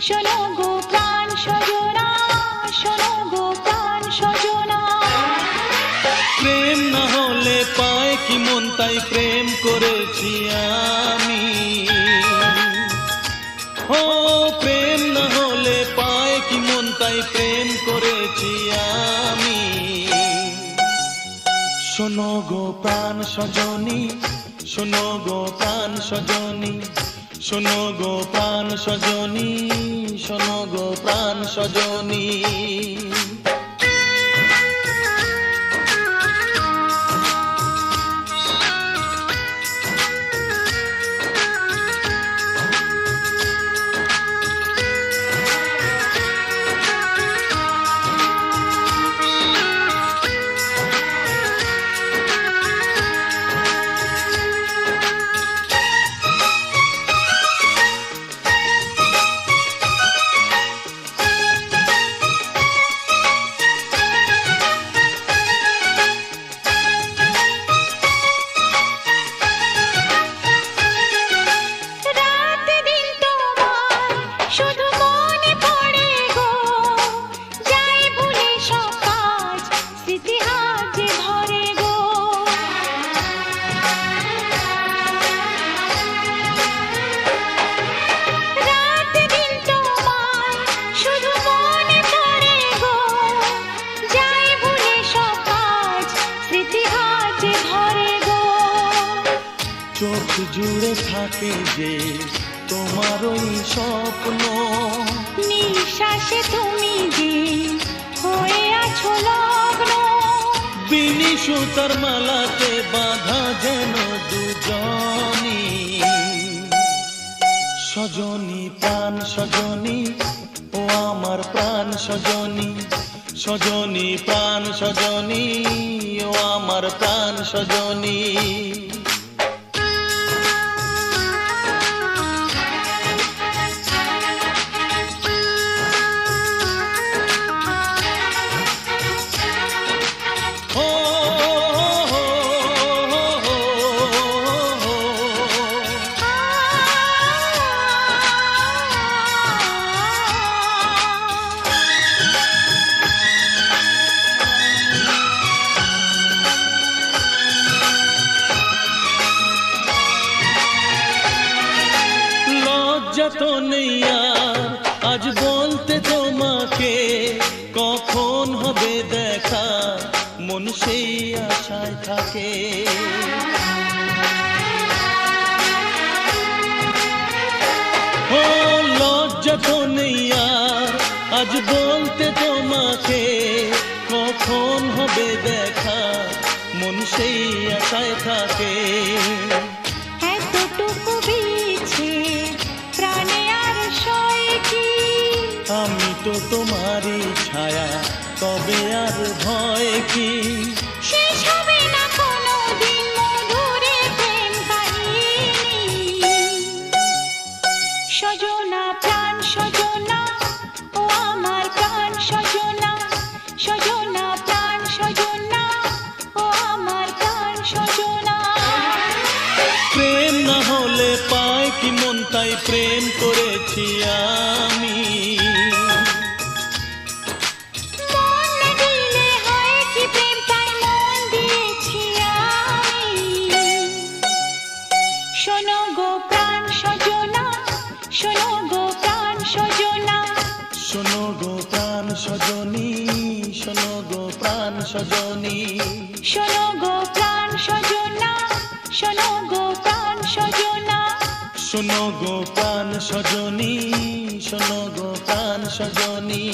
শোনো গো প্রাণ সজনা, শোনো গো প্রাণ সজনা। প্রেম না হলে পায় কি মন, তাই প্রেম করেছি আমি। ও প্রেম না হলে পায় কি মন, তাই প্রেম করেছি আমি। শোনো গো প্রাণ সজনী, শোনো গো প্রাণ সজনী, শোনো গো প্রাণ সজনী, শোনো গো প্রাণ সজনী। চোখ জুড়ে থাকে যে তোমার ওই স্বপ্ন, নিঃশ্বাসে তুমি যে হয়ে আছো লগ্ন। বিনি সুতার মালাতে বাঁধা যেন দুজনী। সজনী প্রাণ সজনী, ও আমার প্রাণ সজনী, সজনী প্রাণ সজনী, ও আমার প্রাণ সজনী। তো নেই আর আজ বলতে তোমাকে, কখন হবে দেখা মন সেই আশায় থাকে। ও লজ্জা তো নেই আর আজ বলতে তোমাকে, কখন হবে দেখা মন সেই আশায় থাকে। আমি তো তোমারই ছায়া, তবে আর ভয় কি? শেষ হবে না কোনোদিন মধুরে প্রেম কাহিনী। সজনা প্রাণ সজনা, ও আমার প্রাণ সজনা, সজনা প্রাণ সজনা, ও আমার প্রাণ সজনা। প্রেম না হলে পায় কি মন, তাই প্রেম করেছি আমি। শোনো গো প্রাণ সজনা, শোনো গো প্রাণ সজনা, শোনো গো প্রাণ সজনী, শোনো গো প্রাণ সজনী, শোনো গো প্রাণ সজনা, শোনো গো প্রাণ সজনা, শোনো গো প্রাণ সজনী, শোনো গো প্রাণ সজনী।